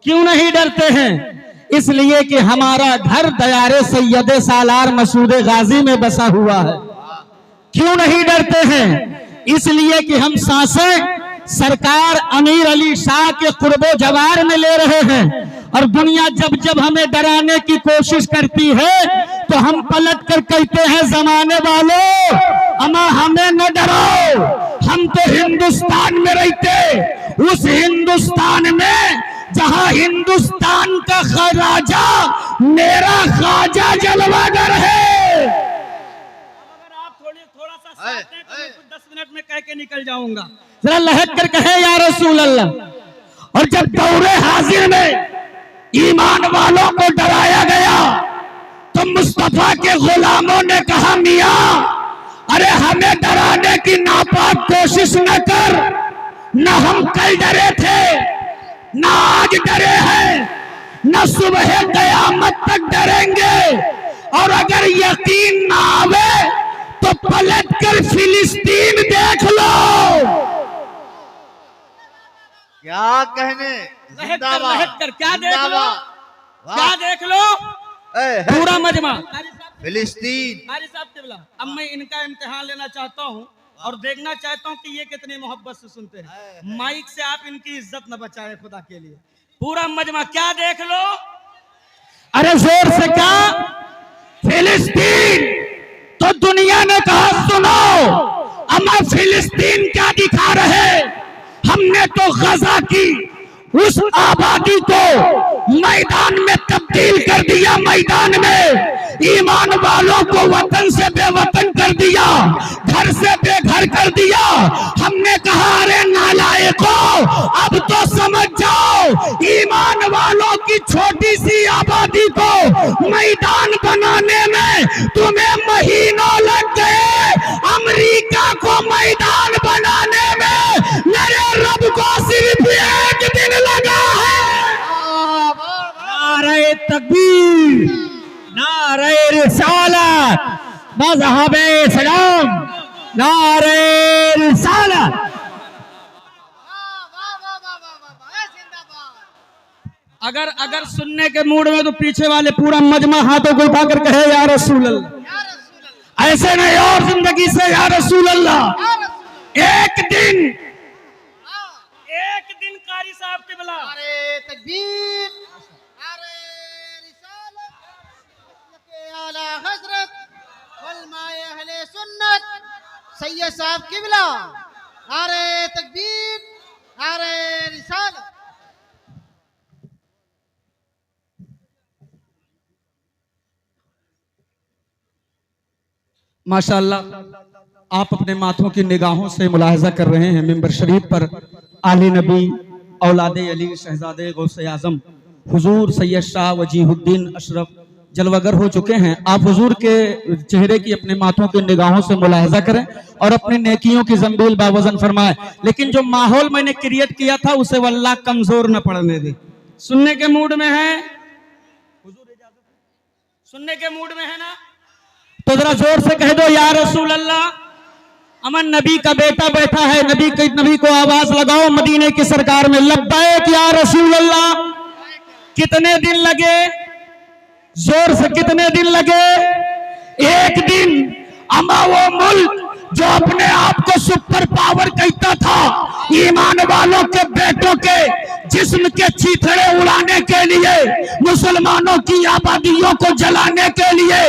क्यों नहीं डरते हैं? इसलिए कि हमारा घर दयारे सैयद सालार मसूद गाजी में बसा हुआ है। क्यों नहीं डरते हैं? इसलिए कि हम सांसें सरकार अमीर अली शाह के कुर्बो जवार में ले रहे हैं। और दुनिया जब जब हमें डराने की कोशिश करती है तो हम पलट कर कहते हैं जमाने वालों, अमा हमें न डरो, हम तो हिंदुस्तान में रहते, उस हिंदुस्तान में जहां हिंदुस्तान का राजा मेरा ख्वाजा जलवागर है। अगर आप थोड़ा सा साथ दें तो मैं कुछ 10 मिनट में कह के निकल जाऊंगा। जरा लहक कर कहे या रसूल अल्लाह। और जब दौरे हाजिर में ईमान वालों को डराया गया तो मुस्तफा के गुलामों ने कहा, मियां अरे हमें डराने की नापाक कोशिश न कर, न हम कल डरे थे, न आज डरे हैं, न सुबह कयामत तक डरेंगे। और अगर यकीन ना आवे तो पलट कर फिलिस्तीन देख लो। क्या कहने, लहक कर क्या देख लो, क्या देख लो? पूरा मजमा फिलिस्तीन। अब मैं इनका इम्तिहान लेना चाहता हूँ और देखना चाहता हूँ कि ये कितनी मोहब्बत से सुनते हैं। माइक से आप इनकी इज्जत न बचाएं खुदा के लिए। पूरा मजमा क्या देख लो? अरे जोर से क्या? फिलिस्तीन। तो दुनिया ने कहा सुनो, अमा फिलिस्तीन क्या दिखा रहे? हमने तो गजा की उस आबादी को मैदान में तब्दील कर दिया, मैदान में ईमान वालों को वतन से बेवतन कर दिया, घर से बेघर कर दिया। हमने कहा अरे नालायकों, अब तो समझ जाओ, ईमान वालों की छोटी सी आबादी को मैदान बनाने में तुम्हें महीनों लग गए, अमेरिका को मैदान बनाने में मेरे रब को सिर्फ एक दिन लगा है। नारे तकबीर, नारे रिसालत, मज़हबे इस्लाम, नारे रिसालत। अगर सुनने के मूड में तो पीछे वाले पूरा मजमा हाथों को उठाकर कहे या रसूल अल्लाह। ऐसे नहीं और जिंदगी से या रसूल अल्लाह। एक दिन कारी साहब के बुला, नारे तकबीर, नारे रिसालत, आला हजरत उलमाए अहले सुन्नत सैयद साहब किबला, नारे तकबीर, नारे रिसालत। माशाअल्लाह आप अपने माथों की निगाहों से मुलाहिजा कर रहे हैं मिंबर शरीफ पर आले नबी औलादे अली शहजादे गौसे आजम हुजूर सैयद शाह वजीहुद्दीन अशरफ जलवागर हो चुके हैं। आप हुजूर के चेहरे की अपने माथों की निगाहों से मुलाहिजा करें और अपनी नेकियों की जंबील बावजन फरमाए। लेकिन जो माहौल मैंने क्रिएट किया था उसे वल्लाह कमजोर न पड़ने दे। सुनने के मूड में है, सुनने के मूड में है ना, तो जरा जोर से कह दो या रसूल अल्लाह। अमन नबी का बेटा बैठा है, नबी को आवाज लगाओ मदीने की सरकार में, लब्बैक या रसूल अल्लाह। कितने दिन लगे? जोर से कितने दिन लगे? एक दिन। अमा वो मुल्क जो अपने आप को सुपर पावर कहता था, ईमान वालों के बेटों के जिस्म के चीथड़े उड़ाने के लिए, मुसलमानों की आबादियों को जलाने के लिए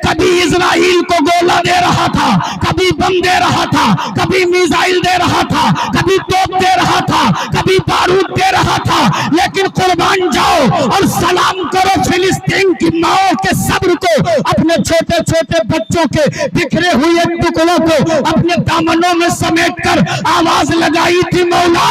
कभी इजराइल को गोला दे रहा था, कभी बम दे रहा था, कभी मिसाइल दे रहा था, कभी तोप दे रहा था, कभी बारूद दे रहा था। लेकिन कुर्बान जाओ और सलाम करो फिलिस्तीन की माओ के सब्र को, अपने छोटे छोटे बच्चों के बिखरे हुए टुकड़ों को अपने दामनों में समेट कर आवाज लगाई थी, मौला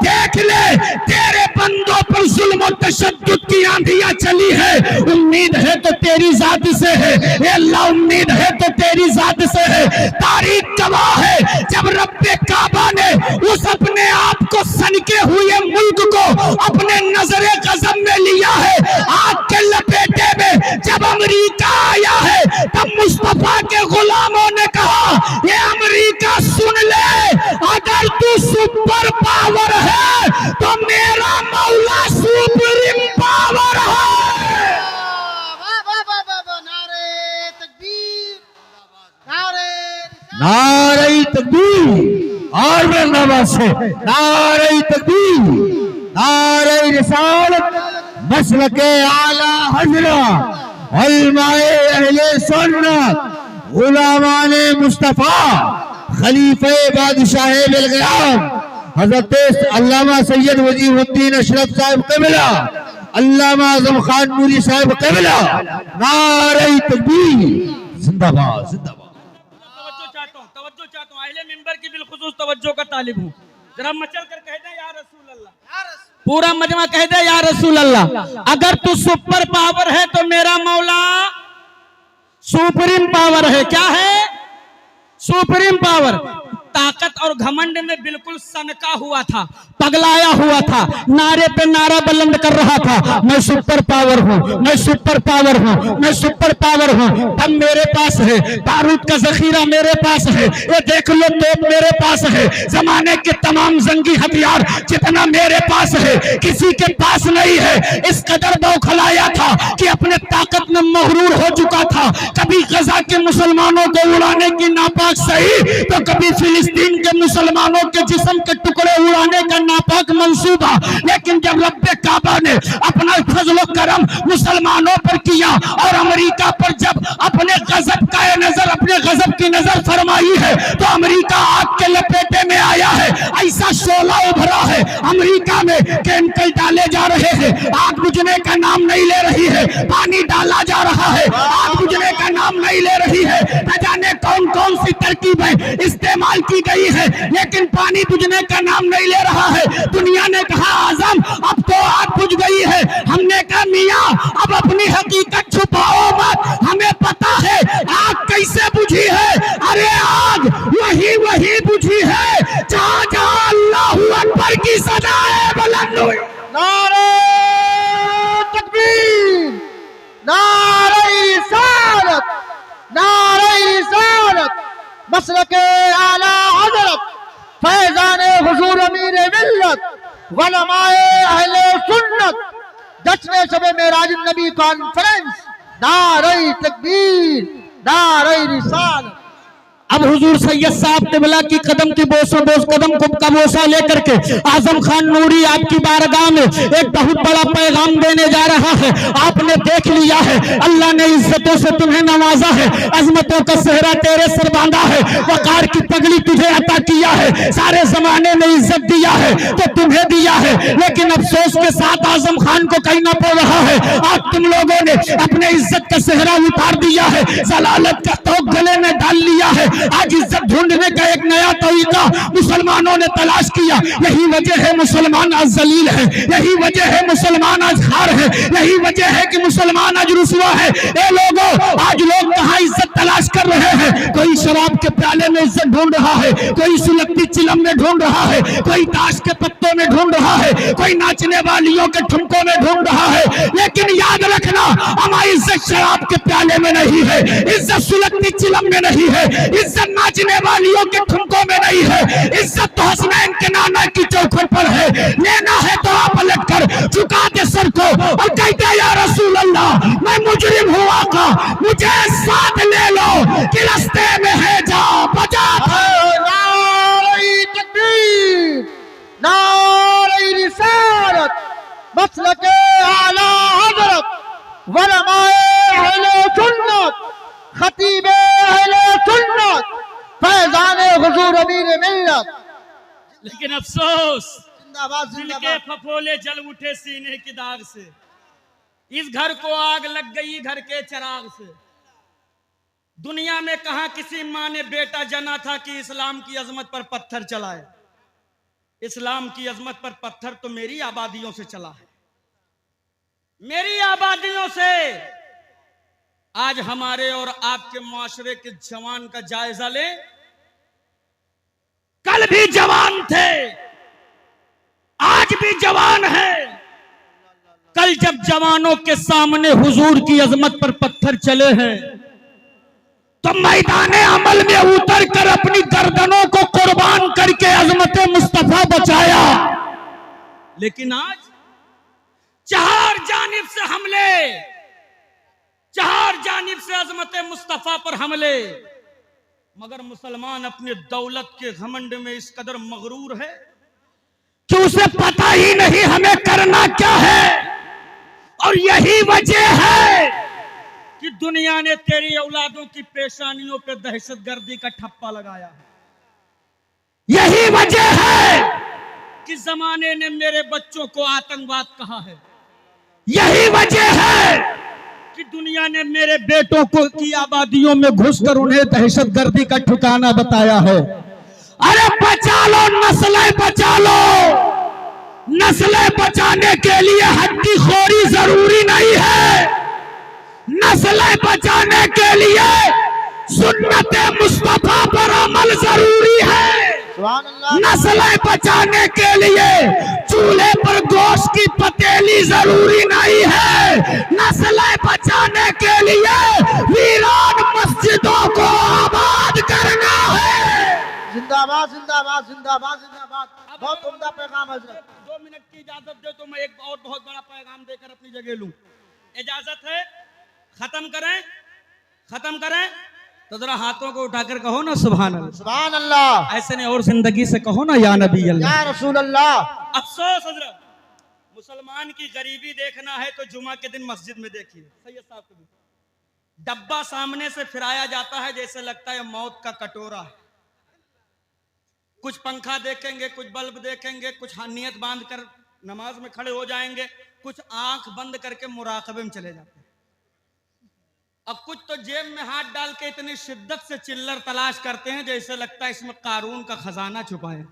देख ले तेरे बंदों पर जुल्म और तशद्दुद की आंधियां चली है, उम्मीद है तो तेरी जात से है, ए अल्लाह उम्मीद है तो तेरी जात से है। तारीख गवाह है जब रब्बे काबा ने उस अपने आप को सनके हुए मुल्क को अपने नजरे गजब में लिया है, आग के लपेटे में जब अमेरिका आया है तब मुस्तफा के गुलामों ने कहा ये अमेरिका सुन ले, अगर तू सुपर पावर है तो मेरा मौला सुपर नारे तकबीर और बुलंदाबाद से नारे तकबीर, नारे रिसालत, मसलके आला हजरत, उलमाए अहले सुन्नत, उलमाए मुस्तफा, खलीफे बादशाह बिलगयाम हजरत अल्लामा सैयद वजीहुद्दीन अशरफ साहब क़िबला, अल्लामा आज़म खान नूरी साहब क़िबला, नारे तकबीर, जिंदाबाद जिंदाबाद। तवज्जो चाहता हूँ अहले मिंबर की बिलखुसूस तवज्जो का तालिब हूँ। जरा मचल कर कह दे या रसूल अल्लाह, पूरा मजमा कह दे या रसूल अल्लाह। अगर तू सुपर पावर है तो मेरा मौला सुप्रीम पावर है। क्या है? Supreme power. ताकत और घमंड में बिल्कुल सनका हुआ था, पगलाया हुआ था, नारे पे नारा बुलंद कर रहा था, मैं सुपर पावर हूँ, मैं सुपर पावर हूँ, मैं सुपर पावर हूँ। अब मेरे पास है बारूद का जखीरा, मेरे पास है, ये देख लो तोप मेरे पास है, जमाने के तमाम जंगी हथियार जितना मेरे पास है किसी के पास नहीं है। इस कदर बौखलाया था कि अपने ताकत में मगरूर हो चुका था। कभी गजा के मुसलमानों को उड़ाने की नापाक सही, तो कभी फिलिस्तीन के मुसलमानों के जिस्म के टुकड़े उड़ाने का नापाक मंसूबा। लेकिन जब रब्बे काबा ने अपना फजल करम मुसलमानों पर किया और अमेरिका पर जब अपने गजब का नजर, अपने गजब की नजर फरमाई है, तो अमेरिका आग के लपेटे में आया है। ऐसा शोला उभरा है अमेरिका में, केमिकल डाले जा रहे हैं, आग बुझने का नाम नहीं ले रही है, पानी डाला जा रहा है, आग बुझने का नाम नहीं ले रही है। न जाने कौन कौन सी तरकीबें इस्तेमाल की गई है, लेकिन पानी बुझने का नाम नहीं ले रहा है। दुनिया ने कहा आजम अब तो आग बुझ गई है, हमने कहा मियां अब अपनी हकीकत छुपाओ मत, हमें पता है आग कैसे बुझी है। अरे आग वही वही बुझी है जहां जहां अल्लाहू अकबर की सदाएं बुलंद हुई। नारे तकबीर, नारे रिसालत, नारे रिसालत, मसलके आला हजरत, फैजाने हुजूर अमीर मिल्लत, वलमाए अहले सुन्नत, जश्न शब मेराज नबी कॉन्फ्रेंस, नारे तकबीर, नारे रिसालत। अब हुजूर सैयद साहब क़िबला की कदम की बोसो बोस कदम को का बोसा लेकर के आजम खान नूरी आपकी बारगाह में एक बहुत बड़ा पैगाम देने जा रहा है। आपने देख लिया है अल्लाह ने इज्जतों से तुम्हें नवाजा है, अजमतों का सेहरा तेरे सर बांधा है, वकार की पगड़ी तुझे अता किया है, सारे जमाने में इज्जत दिया है तो तुम्हें दिया है। लेकिन अफसोस के साथ आजम खान को कहना पड़ रहा है आज तुम लोगों ने अपने इज्जत का सेहरा उतार दिया है, जलालत का तोप गले में डाल लिया है। आज इज्जत ढूंढने का एक नया तरीका मुसलमानों ने तलाश किया। यही वजह है मुसलमान आज जलील है, यही वजह है मुसलमान आज खार है, यही वजह है कि मुसलमान आज रुसवा है। ए लोगों, आज लोग कहाँ इज्जत तलाश कर रहे हैं? कोई शराब के प्याले में इज्जत ढूंढ रहा है, कोई सुलगती चिलम में ढूंढ रहा है, कोई ताश के पत्तों में ढूंढ रहा है, कोई नाचने वालियों के ठुमकों में ढूंढ रहा है। लेकिन याद रखना हमारी इज्जत शराब के प्याले में नहीं है, इज्जत सुलगती चिलम में नहीं है, इज्जत नाचने वालियों के ठुमकों में नहीं है, इज्जत तो हसनैन के नाना की चौखट पर है। लेना है तो आप पलट कर झुका दे सर को और कहते या रसूल अल्लाह मैं मुजरिम हूँ आका, मुझे साथ ले लो कि रास्ते में है जा बजा। नारे तकबीर, नारे रिसालत, मसलके आला हजरत, वलमाए अहले सुन्नत, खतीबे अहले सुन्नत, फैजाने हुजूर अमीर मिल्लत। लेकिन अफसोस जिंदाबाद दिल के जिंदाबाद। फफोले जल उठे सीने की दाग से, इस घर को आग लग गई घर के चिराग से। दुनिया में कहा किसी माँ ने बेटा जना था कि इस्लाम की अजमत पर पत्थर चलाए। इस्लाम की अजमत पर पत्थर तो मेरी आबादियों से चला है, मेरी आबादियों से। आज हमारे और आपके मुआशरे के जवान का जायजा ले, कल भी जवान थे, आज भी जवान है। कल जब जवानों के सामने हुजूर की अजमत पर पत्थर चले हैं तो मैदान अमल में उतर कर अपनी गर्दनों को कुर्बान करके अजमत मुस्तफा बचाया। लेकिन आज चार जानिब से हमले, चार जानिब से अजमत मुस्तफा पर हमले। मगर मुसलमान अपने दौलत के घमंड में इस कदर मगरूर है कि उसे पता ही नहीं हमें करना क्या है। और यही वजह है कि दुनिया ने तेरी औलादों की पेशानियों पे दहशतगर्दी का ठप्पा लगाया है। यही वजह है कि जमाने ने मेरे बच्चों को आतंकवाद कहा है। यही वजह है कि दुनिया ने मेरे बेटों को की आबादियों में घुसकर उन्हें दहशतगर्दी का ठिकाना बताया है। अरे बचा लो नस्लें, बचा लो नस्लें। बचाने के लिए हड्डी खोरी जरूरी नहीं है, नस्लें बचाने के लिए सुन्नत मुस्तफा पर अमल जरूरी है। नस्लें बचाने के लिए चूल्हे पर गोश्त की पतीली जरूरी नहीं है, नस्लें बचाने के लिए वीरान मस्जिदों को आबाद करना है। जिंदाबाद जिंदाबाद जिंदाबाद जिंदाबाद। बहुत उम्दा पैगाम हजरत। 2 मिनट की इजाजत दे तो मैं एक और बहुत बड़ा पैगाम देकर अपनी जगह लूं। इजाजत है? खत्म करें, खत्म करें तो जरा हाथों को उठाकर कहो ना सुभान अल्लाह। सुभान अल्लाह। ऐसे नहीं और जिंदगी से कहो ना या नबी अल्लाह, या रसूल अल्लाह। अफसोस हजरत, मुसलमान की गरीबी देखना है तो जुमा के दिन मस्जिद में देखिए। सैयद साहब को डब्बा सामने से फिराया जाता है जैसे लगता है मौत का कटोरा है। कुछ पंखा देखेंगे, कुछ बल्ब देखेंगे, कुछ नियत बांध कर नमाज में खड़े हो जाएंगे, कुछ आंख बंद करके मुराकबे में चले जाते हैं। अब कुछ तो जेब में हाथ डाल के इतनी शिद्दत से चिल्लर तलाश करते हैं जैसे लगता है इसमें कारून का खजाना छुपा है।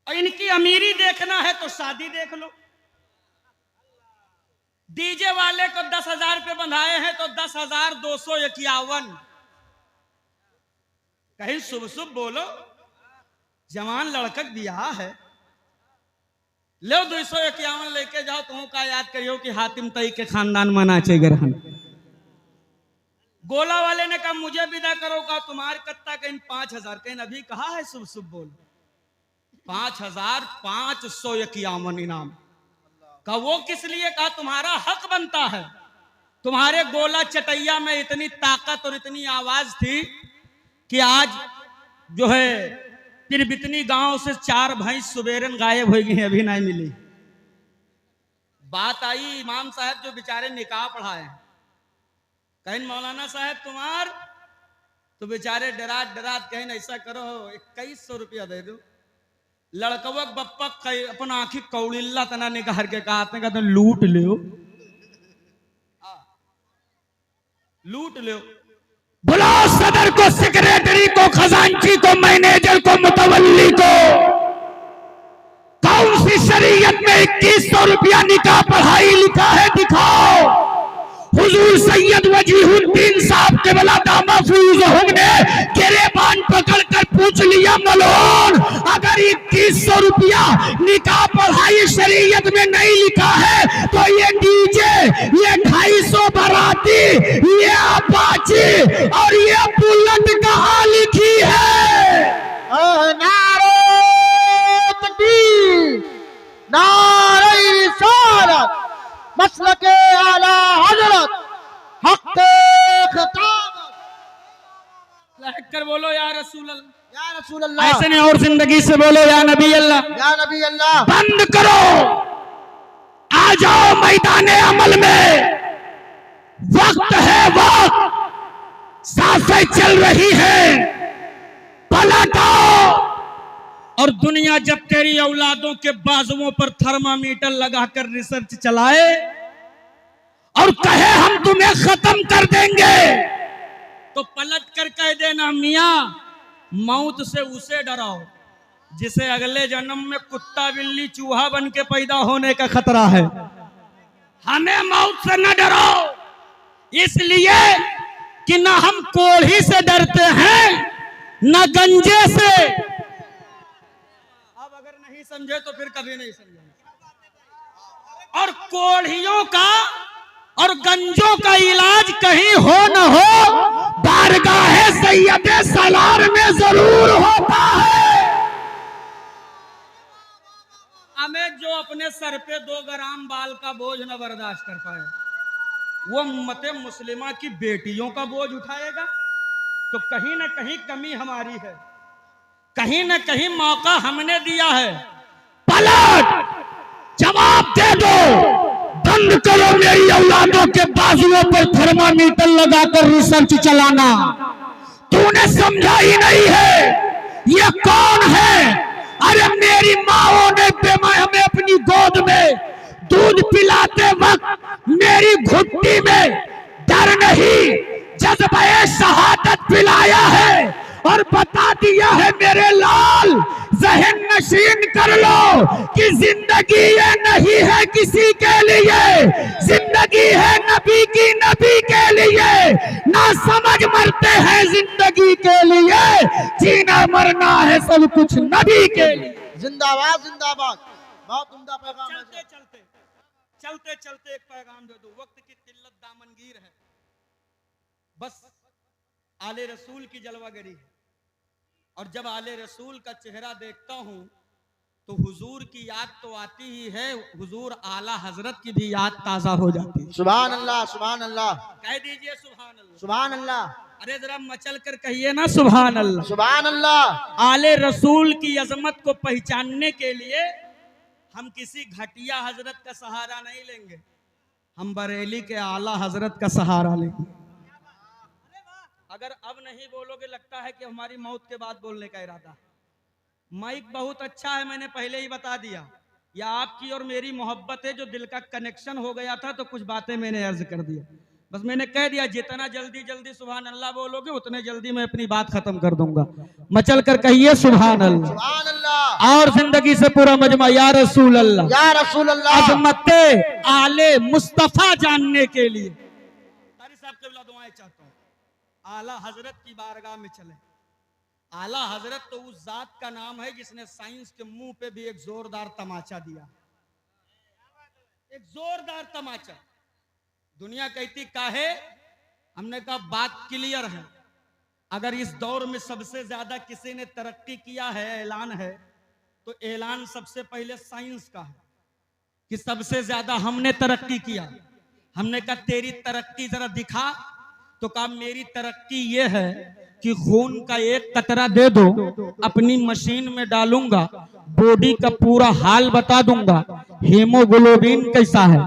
और इनकी अमीरी देखना है तो शादी देख लो। डीजे वाले को 10,000 रुपये बंधाए हैं तो 10,251। कहीं शुभ शुभ बोलो, जवान लड़कक ब्याह है, लो 251 लेके जाओ। तुम का याद करियो कि हातिम तई के खानदान मना चाहिए रहन। गोला वाले ने कहा मुझे विदा करो, कहा तुम्हारे कत्ता कहीं 5,000, कहीं अभी कहा है शुभ शुभ बोल 5,551 इनाम का। वो किस लिए? कहा तुम्हारा हक बनता है। तुम्हारे गोला चटैया में इतनी ताकत और इतनी आवाज थी कि आज जो है तिरबितनी गांव से 4 भैंस सुबेरन गायब हो गई, अभी नहीं मिली। बात आई इमाम साहब जो बेचारे निकाह पढ़ाए, कहीं मौलाना साहब तुम्हार तो बेचारे डरात डरात कहीं ऐसा करो 2100 रुपया दे दो। लड़कवक बप्पा अपन आंखी कौड़िल्ला तना निकाल के कहा तो लूट लो, लूट लो। बुलाओ सदर को, सेक्रेटरी को, खजांची को, मैनेजर को, मुतवल्ली को। कौन सी शरीयत में 2100 रुपया निकाह पढ़ाई लिखा है? दिखाओ। हुजूर सैयद वजीहुद्दीन साहब के बला दामा फूज़हुम ने गिरेबान पकड़कर पूछ लिया, मलून अगर 2100 रुपया निकाह पढ़ाई शरीयत में नहीं लिखा है तो ये डीजे, ये 250 बाराती, ये अपाची और ये बुलेट कहाँ लिखी है? नारे तकबीर, नारे रिसालत, मसलके आला हजरत, हक़ खिताबत। लहक कर बोलो या रसूल अल्लाह, या रसूल अल्लाह। ऐसे नहीं और जिंदगी से बोलो या नबी अल्लाह, या नबी अल्लाह। बंद करो, आ जाओ मैदाने अमल में। वक्त है, वक्त सांसें चल रही है, पलट आओ। और दुनिया जब तेरी औलादों के बाजुओं पर थर्मामीटर लगाकर रिसर्च चलाए और कहे हम तुम्हें खत्म कर देंगे तो पलट कर कह देना, मियां मौत से उसे डराओ जिसे अगले जन्म में कुत्ता बिल्ली चूहा बन के पैदा होने का खतरा है। हमें मौत से न डरो, इसलिए कि न हम कोढ़ी से डरते हैं न गंजे से। अब अगर नहीं समझे तो फिर कभी नहीं समझेंगे। और कोढ़ियों का और गंजों का इलाज कहीं हो न हो, बारगाहे सैयदे सलार में जरूर होता है। हमें जो अपने सर पे 2 ग्राम बाल का बोझ न बर्दाश्त कर पाए वो उम्मते मुस्लिमा की बेटियों का बोझ उठाएगा। तो कहीं ना कहीं कमी हमारी है, कहीं ना कहीं मौका हमने दिया है। पलट जवाब दे दो, बंद करो मेरी औलादों के बाजुओं पर थर्मामीटर लगाकर रिसर्च चलाना। तूने समझा ही नहीं है ये कौन है। अरे मेरी माओ ने हमें अपनी गोद में दूध पिलाते वक्त मेरी घुट्टी में डर नहीं जज्बे शहादत पिलाया है और बता दिया है मेरे लाल, ज़हन नशीन कर लो कि जिंदगी ये नहीं है किसी के लिए, जिंदगी है नबी की, नबी के लिए। ना समझ मरते हैं जिंदगी के लिए, जीना मरना है सब कुछ नबी के लिए। जिंदाबाद जिंदाबाद, बहुत उम्दा पैगाम है। चलते चलते चलते चलते एक पैगाम दे दो, वक्त की किल्लत दामनगीर है, बस आले रसूल की जलवागरी है। और जब आले रसूल का चेहरा देखता हूं तो हुजूर की याद तो आती ही है, हुजूर आला हजरत की भी याद ताजा हो जाती है। सुभान अल्लाह, सुभान अल्लाह, कह दीजिए सुभान अल्लाह, सुभान अल्लाह, अरे जरा मचल कर कहिए ना सुभान अल्लाह। सुभान अल्लाह। आले रसूल की अजमत को पहचानने के लिए हम किसी घटिया हजरत का सहारा नहीं लेंगे, हम बरेली के आला हजरत का सहारा लेंगे। अगर अब नहीं बोलोगे लगता है कि हमारी मौत के बाद बोलने का इरादा। माइक बहुत अच्छा है, मैंने पहले ही बता दिया, या आपकी और मेरी मोहब्बत है जो दिल का कनेक्शन हो गया था, तो कुछ बातें मैंने अर्ज कर दिया। बस मैंने कह दिया जितना जल्दी जल्दी सुभान अल्लाह बोलोगे उतने जल्दी मैं अपनी बात खत्म कर दूंगा। मचल कर कहिए सुभान अल्लाह, सुभान अल्लाह। और जिंदगी से पूरा मजमा या रसूल अल्लाह, या रसूल अल्लाह। अज़मत आले मुस्तफा जानने के लिए तारी साहब के दुआएं चाहता हूँ, आला हजरत की बारगाह में चले। आला हजरत तो उस जात का नाम है जिसने साइंस के मुंह पे भी एक जोरदार तमाचा दिया, एक जोरदार तमाचा। दुनिया कहती काहे, हमने कहा बात क्लियर है, अगर इस दौर में सबसे ज्यादा किसी ने तरक्की किया है, ऐलान है, तो ऐलान सबसे पहले साइंस का है कि सबसे ज्यादा हमने तरक्की किया। हमने कहा तेरी तरक्की जरा दिखा, तो कहा मेरी तरक्की ये है कि खून का एक कतरा दे दो, अपनी मशीन में डालूंगा, बॉडी का पूरा हाल बता दूंगा, हीमोग्लोबिन कैसा है,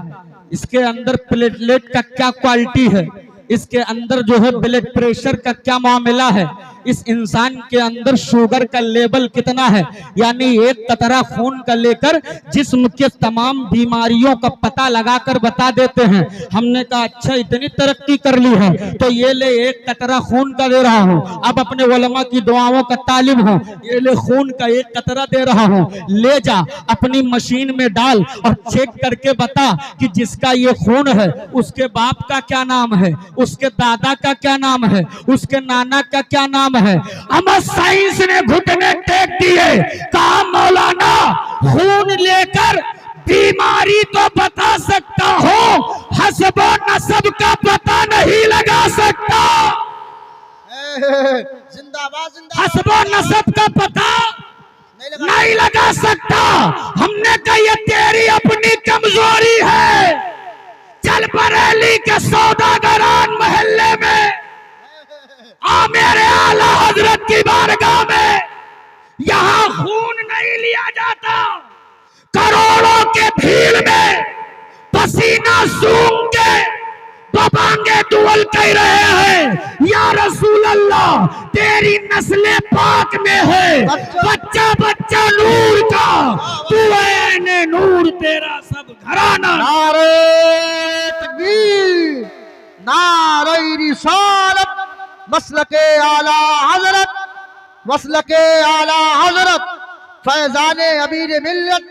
इसके अंदर प्लेटलेट का क्या क्वालिटी है, इसके अंदर जो है ब्लड प्रेशर का क्या मामला है, इस इंसान के अंदर शुगर का लेवल कितना है, यानी एक कतरा खून का लेकर जिस्म के तमाम बीमारियों का पता लगाकर बता देते हैं। हमने कहा अच्छा इतनी तरक्की कर ली है तो ये ले एक कतरा खून का दे रहा हूँ, अब अपने उलमा की दुआओं का तालिब हूँ, ये ले खून का एक कतरा दे रहा हूँ, ले जा अपनी मशीन में डाल और चेक करके बता कि जिसका ये खून है उसके बाप का क्या नाम है, उसके दादा का क्या नाम है, उसके नाना का क्या नाम है। अमर साइंस ने घुटने टेक दिए, कहा मौलाना खून लेकर बीमारी तो बता सकता हो, हस्ब नस्ब का पता नहीं लगा सकता। जिंदाबाद जिंदाबाद। हस्ब नस्ब का पता नहीं लगा सकता। हमने कहा ये तेरी अपनी कमजोरी है। चल बरेली के सौदागरान मोहल्ले में आ मेरे आला हजरत की बारगाह में, यहाँ खून नहीं लिया जाता, करोड़ों के भीड़ में पसीना सूख के बबांगे दुअल कह रहे हैं या रसूल अल्लाह तेरी नस्ले पाक में है, बच्चा बच्चा नूर का, तू ऐने नूर तेरा सब घराना। नारे तकबीर, नारे रिसालत, मसलके आला हजरत, मसलके आला हजरत, फैजाने अमीर मिल्लत,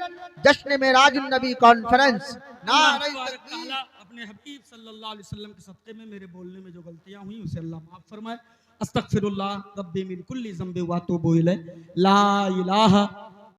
जश्न मेराज नबी कॉन्फ्रेंस। नारे तकबीर। अपने हबीब सल्लल्लाहु अलैहि वसल्लम के सदक़े में मेरे बोलने में जो गलतियां हुई उसे अल्लाह माफ फरमाए। अस्तगफिरुल्लाह रब्बी मिन कुल्ली ज़ंबि व अतूबु इलैह। ला इलाहा